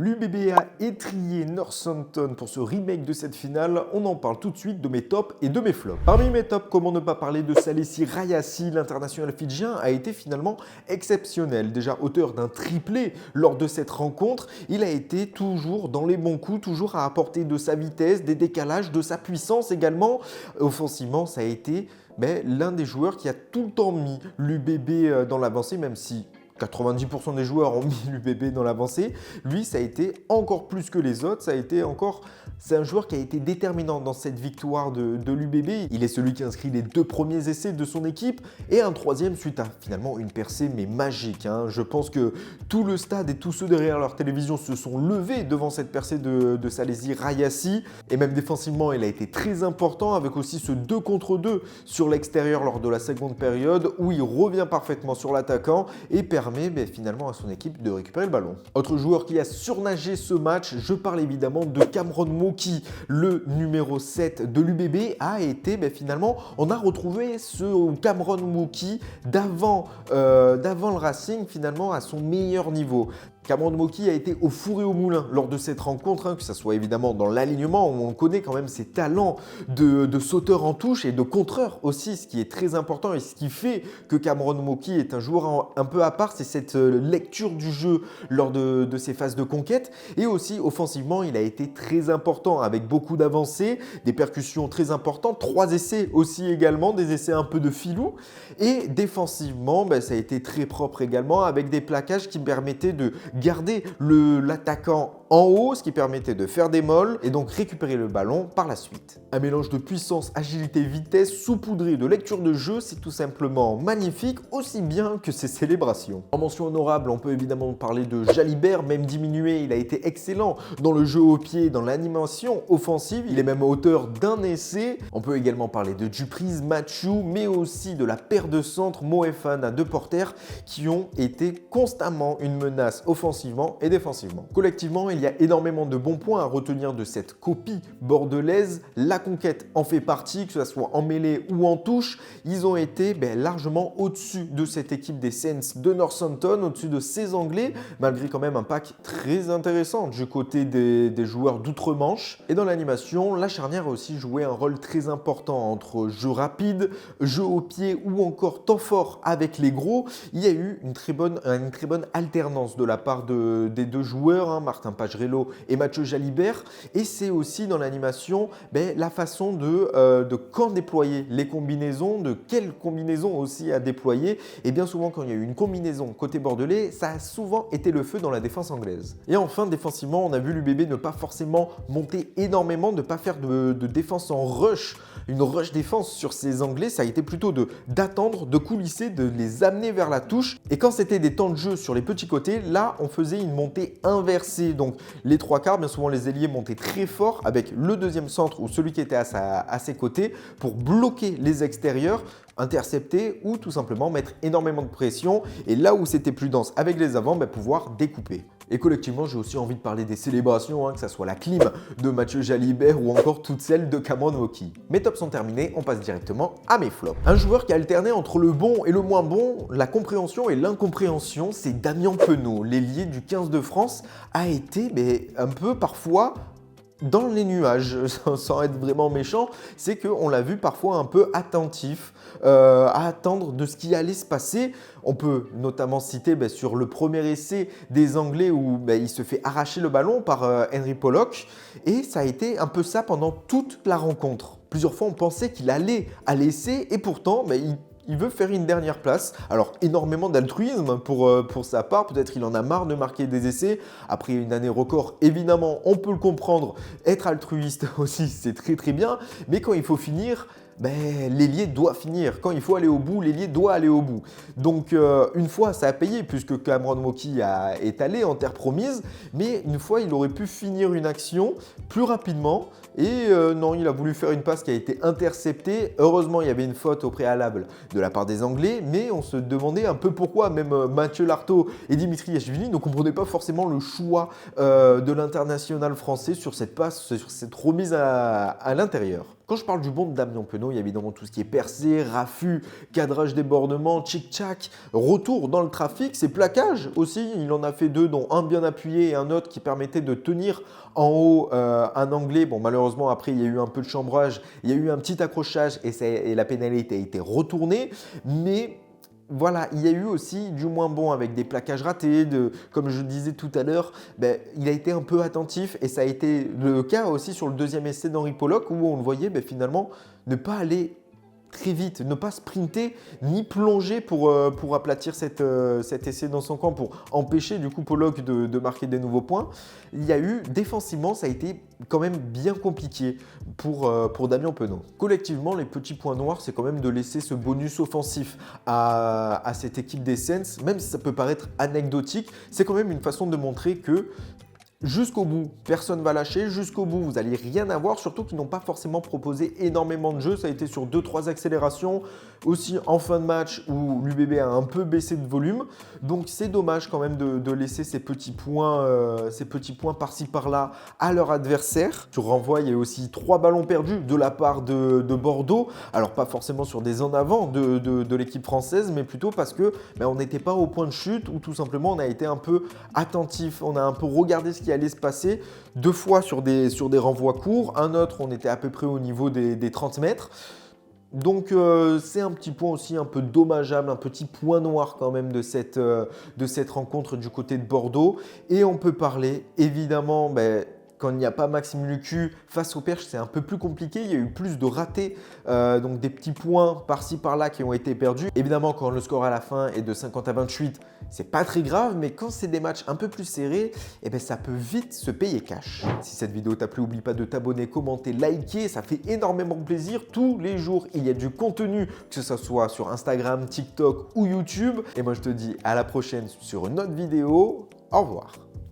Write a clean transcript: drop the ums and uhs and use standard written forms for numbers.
L'UBB a étrillé Northampton pour ce remake de cette finale. On en parle tout de suite de mes tops et de mes flops. Parmi mes tops, comment ne pas parler de Salesi Rayassi, l'international fidjien a été finalement exceptionnel. Déjà auteur d'un triplé lors de cette rencontre, il a été toujours dans les bons coups, toujours à apporter de sa vitesse, des décalages, de sa puissance également. Offensivement, ça a été l'un des joueurs qui a tout le temps mis l'UBB dans l'avancée, même si 90% des joueurs ont mis l'UBB dans l'avancée. Lui, ça a été encore plus que les autres. C'est un joueur qui a été déterminant dans cette victoire de l'UBB. Il est celui qui inscrit les 2 premiers essais de son équipe et un 3e suite à finalement une percée magique. Je pense que tout le stade et tous ceux derrière leur télévision se sont levés devant cette percée de Salesi Rayassi. Et même défensivement, il a été très important avec aussi ce 2 contre 2 sur l'extérieur lors de la seconde période où il revient parfaitement sur l'attaquant et permet finalement à son équipe de récupérer le ballon. Autre joueur qui a surnagé ce match, je parle évidemment de Cameron Moki, le numéro 7 de l'UBB a été finalement, on a retrouvé ce Cameron Moki d'avant le Racing finalement à son meilleur niveau. Cameron Moki a été au four et au moulin lors de cette rencontre, que ce soit évidemment dans l'alignement où on connaît quand même ses talents de sauteur en touche et de contreur aussi, ce qui est très important et ce qui fait que Cameron Moki est un joueur un peu à part, c'est cette lecture du jeu lors de ses phases de conquête. Et aussi offensivement, il a été très important avec beaucoup d'avancées, des percussions très importantes, 3 essais aussi également, des essais un peu de filou. Et défensivement, ça a été très propre également avec des plaquages qui permettaient de garder l'attaquant en haut, ce qui permettait de faire des molles et donc récupérer le ballon par la suite. Un mélange de puissance, agilité, vitesse, saupoudré de lecture de jeu, c'est tout simplement magnifique, aussi bien que ses célébrations. En mention honorable, on peut évidemment parler de Jalibert, même diminué, il a été excellent dans le jeu au pied, dans l'animation offensive, il est même auteur d'un essai. On peut également parler de Duprise, Mathieu, mais aussi de la paire de centres Moefana de Porter qui ont été constamment une menace offensivement et défensivement. Collectivement, il y a énormément de bons points à retenir de cette copie bordelaise. La conquête en fait partie, que ce soit en mêlée ou en touche. Ils ont été largement au-dessus de cette équipe des Saints de Northampton, au-dessus de ces Anglais, malgré quand même un pack très intéressant du côté des joueurs d'outre-Manche. Et dans l'animation, la charnière a aussi joué un rôle très important entre jeu rapide, jeu au pied ou encore temps fort avec les gros. Il y a eu une très bonne alternance de la part des 2 joueurs, Martin Pagerello et Mathieu Jalibert. Et c'est aussi dans l'animation la façon de quand déployer les combinaisons, de quelles combinaisons aussi à déployer. Et bien souvent, quand il y a eu une combinaison côté bordelais, ça a souvent été le feu dans la défense anglaise. Et enfin, défensivement, on a vu l'UBB ne pas forcément monter énormément, ne pas faire de défense en rush, une rush défense sur ces Anglais. Ça a été plutôt d'attendre, de coulisser, de les amener vers la touche. Et quand c'était des temps de jeu sur les petits côtés, là, on faisait une montée inversée. Donc, les 3 quarts, bien souvent, les ailiers montaient très fort avec le 2e centre ou celui qui était à ses côtés pour bloquer les extérieurs, intercepter ou tout simplement mettre énormément de pression. Et là où c'était plus dense avec les avants, pouvoir découper. Et collectivement, j'ai aussi envie de parler des célébrations, que ce soit la clim de Mathieu Jalibert ou encore toutes celles de Cameron Moki. Mes tops sont terminés, on passe directement à mes flops. Un joueur qui a alterné entre le bon et le moins bon, la compréhension et l'incompréhension, c'est Damien Penaud. L'ailier du 15 de France a été un peu parfois dans les nuages, sans être vraiment méchant, c'est qu'on l'a vu parfois un peu attentif, à attendre de ce qui allait se passer. On peut notamment citer sur le premier essai des Anglais où il se fait arracher le ballon par Henry Pollock et ça a été un peu ça pendant toute la rencontre. Plusieurs fois, on pensait qu'il allait à l'essai et pourtant, il veut faire une dernière place. Alors, énormément d'altruisme pour sa part. Peut-être il en a marre de marquer des essais. Après une année record, évidemment, on peut le comprendre. Être altruiste aussi, c'est très très bien. Mais quand il faut finir, l'ailier doit finir. Quand il faut aller au bout, l'ailier doit aller au bout. Donc, une fois, ça a payé puisque Cameron Moki est allé en terre promise. Mais une fois, il aurait pu finir une action plus rapidement. Et non, il a voulu faire une passe qui a été interceptée. Heureusement, il y avait une faute au préalable de la part des Anglais. Mais on se demandait un peu pourquoi. Même Mathieu Lartaud et Dimitri Yachvili ne comprenaient pas forcément le choix de l'international français sur cette passe, sur cette remise à l'intérieur. Quand je parle du bon de Damien Penaud, il y a évidemment tout ce qui est percé, raffut, cadrage débordement, tchic-tchac, retour dans le trafic, ses plaquages aussi, il en a fait 2, dont un bien appuyé et un autre qui permettait de tenir en haut un anglais. Bon, malheureusement, après, il y a eu un peu de chambrage, il y a eu un petit accrochage et la pénalité a été retournée, mais voilà, il y a eu aussi du moins bon avec des plaquages ratés, comme je disais tout à l'heure, il a été un peu attentif et ça a été le cas aussi sur le deuxième essai d'Henri Pollock où on le voyait finalement ne pas aller très vite, ne pas sprinter ni plonger pour aplatir cet essai dans son camp, pour empêcher du coup Pollock de marquer des nouveaux points. Il y a eu, défensivement, ça a été quand même bien compliqué pour Damien Penaud. Collectivement, les petits points noirs, c'est quand même de laisser ce bonus offensif à cette équipe des Saints, même si ça peut paraître anecdotique, c'est quand même une façon de montrer que jusqu'au bout, personne ne va lâcher. Jusqu'au bout, vous n'allez rien avoir. Surtout qu'ils n'ont pas forcément proposé énormément de jeux. Ça a été sur 2-3 accélérations. Aussi en fin de match où l'UBB a un peu baissé de volume. Donc c'est dommage quand même de laisser ces petits points par-ci par-là à leur adversaire. Sur renvoi, il y a aussi 3 ballons perdus de la part de Bordeaux. Alors pas forcément sur des en avant de l'équipe française, mais plutôt parce que on n'était pas au point de chute ou tout simplement on a été un peu attentif. On a un peu regardé ce qui allait se passer. 2 fois sur des renvois courts. Un autre, on était à peu près au niveau des 30 mètres. Donc c'est un petit point aussi un peu dommageable, un petit point noir quand même de cette rencontre du côté de Bordeaux. Et on peut parler évidemment, quand il n'y a pas Maxime Lucu face au Perche, c'est un peu plus compliqué. Il y a eu plus de ratés, donc des petits points par-ci par-là qui ont été perdus. Évidemment, quand le score à la fin est de 50-28, c'est pas très grave, mais quand c'est des matchs un peu plus serrés, ça peut vite se payer cash. Si cette vidéo t'a plu, n'oublie pas de t'abonner, commenter, liker, ça fait énormément plaisir. Tous les jours, il y a du contenu, que ce soit sur Instagram, TikTok ou YouTube. Et moi, je te dis à la prochaine sur une autre vidéo. Au revoir.